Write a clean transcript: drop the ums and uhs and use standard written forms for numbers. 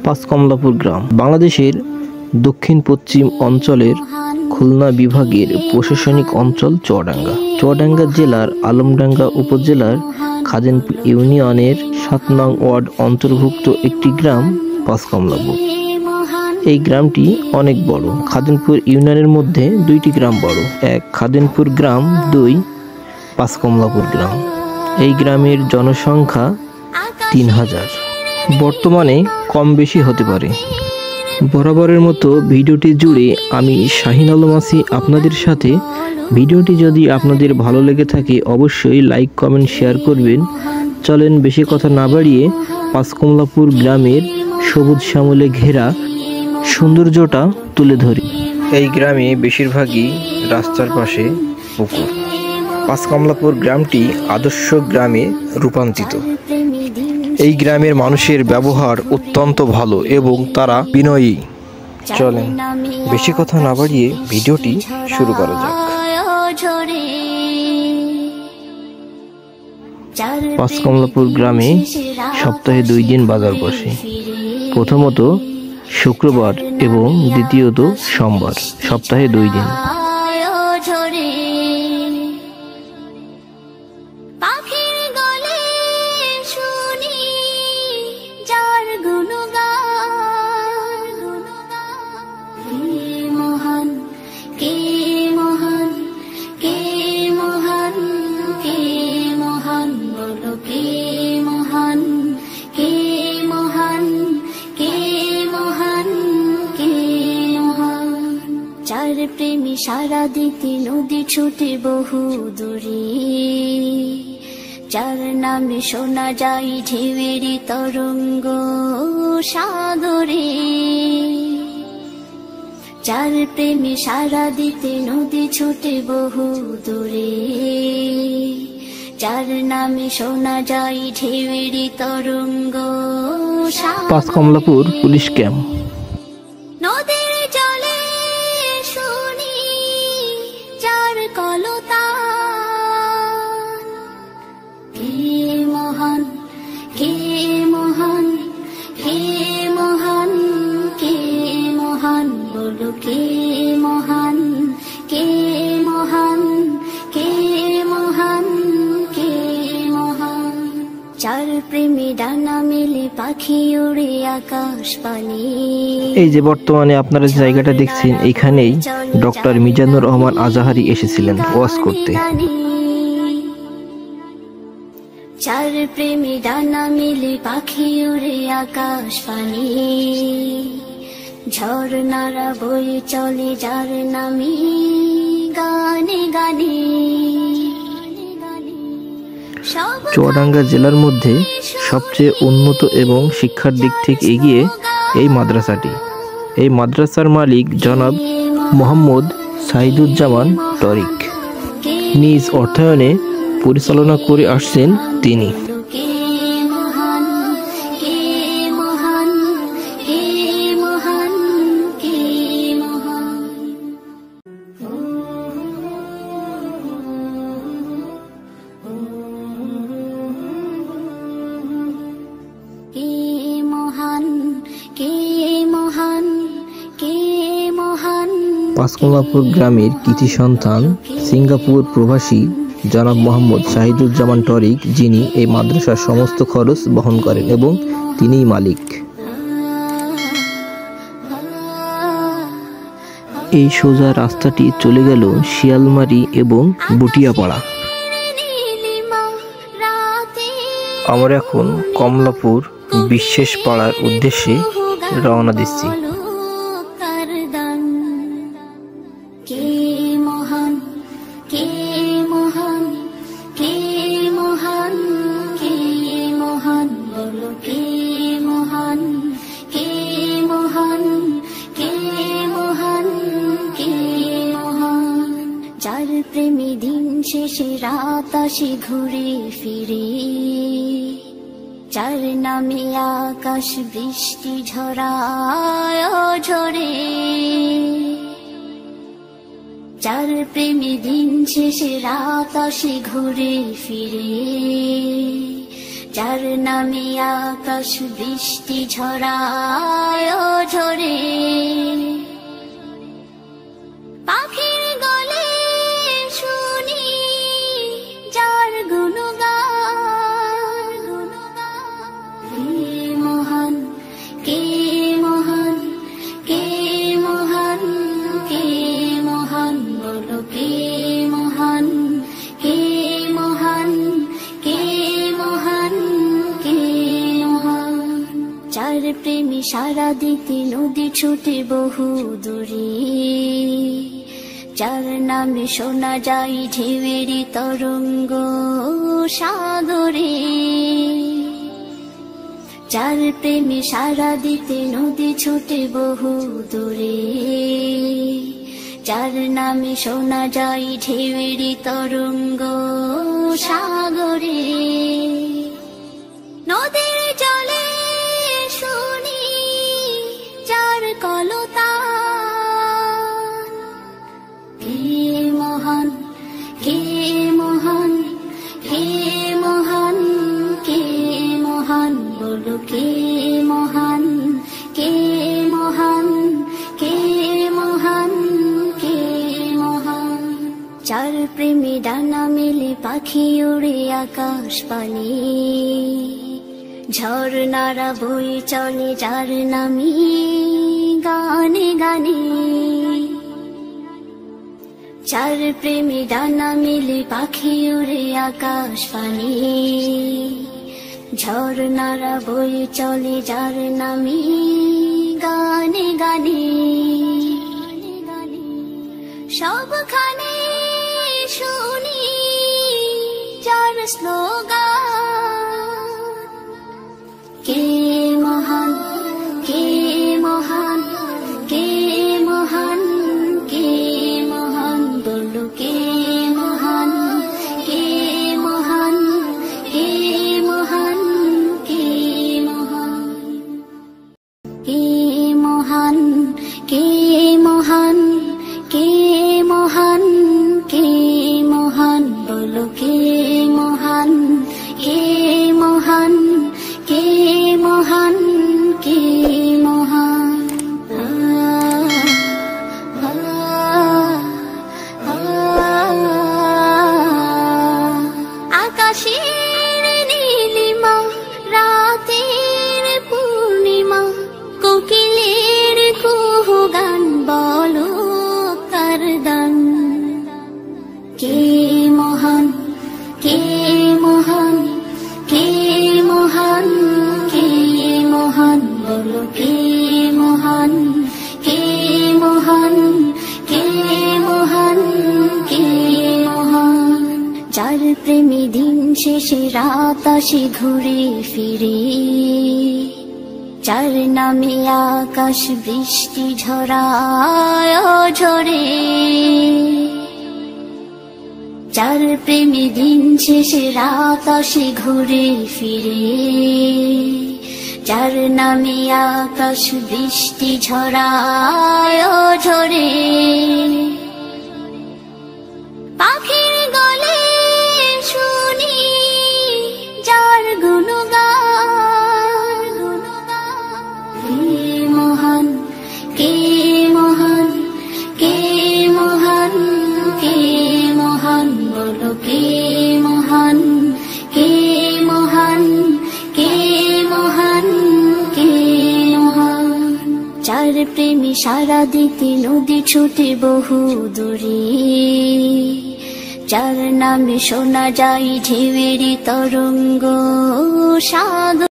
পাঁচকমলাপুর গ্রাম বাংলাদেশের দক্ষিণ পশ্চিম অঞ্চলের খুলনা বিভাগের প্রশাসনিক অঞ্চল চুয়াডাঙ্গা জেলার আলমডাঙ্গা উপজেলার খাদিমপুর ইউনিয়নের ৭ নং ওয়ার্ড অন্তর্ভুক্ত একটি গ্রাম পাঁচকমলাপুর। এই গ্রামটি অনেক বড়। খাদিমপুর ইউনিয়নের মধ্যে দুইটি গ্রাম বড়, এক খাদিমপুর গ্রাম, ২ পাঁচকমলাপুর গ্রাম। এই গ্রামের জনসংখ্যা ৩,০০০। বর্তমানে কম বেশি হতে পারে। বরাবরের মতো ভিডিওটি জুড়ে আমি শাহিন আলম আছি আপনাদের সাথে। ভিডিওটি যদি আপনাদের ভালো লেগে থাকে অবশ্যই লাইক, কমেন্ট, শেয়ার করবেন। চলেন বেশি কথা না বাড়িয়ে পাঁচকমলাপুর গ্রামের সবুজ শ্যামলে ঘেরা সৌন্দর্যটা তুলে ধরি। এই গ্রামে বেশিরভাগই রাস্তার পাশে পুকুর। পাঁচকমলাপুর গ্রামটি আদর্শ গ্রামে রূপান্তরিত। এই গ্রামের মানুষের ব্যবহার অত্যন্ত ভালো এবং তারা বিনয়ী। চলেন বেশি কথা না বাড়িয়ে ভিডিওটি শুরু করা যাক। পাঁচকমলাপুর গ্রামে সপ্তাহে ২ দিন বাজার বসে। প্রথমত শুক্রবার এবং দ্বিতীয়ত সোমবার, সপ্তাহে ২ দিন। প্রেমী সারা দিতে নদী ছুটে বহু দূরে, যার নামে শোনা যায় ঢেউয়ের তরঙ্গ সাগরে। যার প্রেমী সারা দিতে নদী ছুটে বহু দূরে, যার নামে শোনা যায় ঢেউয়ের তরঙ্গ। পাঁচকমলাপুর পুলিশ ক্যাম্প। নদীর জলে শুনি যার কলতান, কে মহান, কে মহান, কে মহান, কে মহান, বলো কে মহান, কে মহান, কে মহান, কে মহান। যার প্রেমে ডানা মেলে পাখি উড়ে আকাশ পানে। এই যে বর্তমানে আপনারা যে জায়গাটা দেখছেন, এখানেই ডক্টর মিজানুর রহমান আজাহারি এসেছিলেন ওয়াজ করতে। যার প্রেমে ডানা মেলে পাখি উড়ে আকাশ পানে, ঝর্ণারা বয়ে চলে যার নামে গানে গানে। চুয়াডাঙ্গা জেলার মধ্যে সবচেয়ে উন্নত এবং শিক্ষার দিক থেকে এগিয়ে এই মাদ্রাসাটি। এই মাদ্রাসার মালিক জনাব মোহাম্মদ সাইদুজ্জামান টরিক। নিজ অর্থায়নে পরিচালনা করে আসছেন তিনি। পাঁচকমলাপুর গ্রামের কৃতি সন্তান সিঙ্গাপুর প্রবাসী জনাব মোহাম্মদ সাইদুজ্জামান টরিক, যিনি এই মাদ্রাসার সমস্ত খরচ বহন করেন এবং তিনিই মালিক। এই সোজা রাস্তাটি চলে গেল শিয়ালমারি এবং বুটিয়াপাড়া। আমরা এখন কমলাপুর বিশ্বেষ পাড়ার উদ্দেশ্যে রওনা দিচ্ছি। যার প্রেমী দিন শেষে রাত আসে ঘুরে ফিরে, যার নামে আকাশ বৃষ্টি ঝরায় ঝরে। যার প্রেমী দিন শেষে রাত আসে ঘুরে ফিরে, যার নামে আকাশ বৃষ্টি ঝরায় ও ঝরে, পাখির গলে শুনি যার গুণগান। কে মহান, কে মহান, কে মহান, কে মহান, বলো কে মহান, কে মহান, কে মহান, কে মহান। যার প্রেমে সারা দিতে নদী ছুটে বহু দূরে, যার নামে শোনা যায় ঢেউয়ের তরঙ্গ সাগরে, যার প্রেমে সারা দিতে নদী ছুটে বহু দূরে, যার নামে শোনা যায় ঢেউয়ের তরঙ্গ সাগরে। নদীর জলে শুনি যার কলতান। কে মহান, কে মহান, কে মহান, কে মহান, বলো কে মহান, কে মহান, কে মহান, কে মহান। যার প্রেমে ডানা মেলে পাখি উড়ে আকাশ পানে, ঝর্ণারা বয়ে চলে যার নামে গানে গানে। যার প্রেমে ডানা মেলে পাখি উড়ে আকাশ পানে, ঝর্ণারা বয়ে চলে যার নামে গানে গানে। সবখানে শুনি যার স্লোগান। কে মহান, কে মহান, কে মহান, কে মহান, বলো কে মহান, কে মহান, কে মহান, কে মহান। কে মহান, কে মহান, কে মহান, কে মহান, বলো কে মহান, কে মহান, কে মহান, কে মহান। আকাশের নীলিমা, রাতের পূর্ণিমা, কোকিলের কুহু গান, বলো কার দান। কে মহান, কে মহান, কে মহান, কে মহান, বলো কে মহান, কে মহান, কে মহান, কে মহান। যার প্রেমে দিন শেষে রাত আসে ঘুরে ফিরে, যার নামে আকাশ বৃষ্টি ঝরায় ও ঝরে, যার প্রেমে দিন শেষে রাত আসে ঘুরে ফিরে, যার নামে আকাশ বৃষ্টি ঝরায় ও ঝরে। পাখির গলে শুনি যার গুণগান। কে মহান, কে মহান, কে মহান, কে মহান, বলো কে মহান, কে মহান, কে মহান, কে মহান। যার প্রেমে সারা দিতে নদী ছুটে বহু দূরে, যার নামে শোনা যায় ঢেউয়ের তরঙ্গ সাগরে।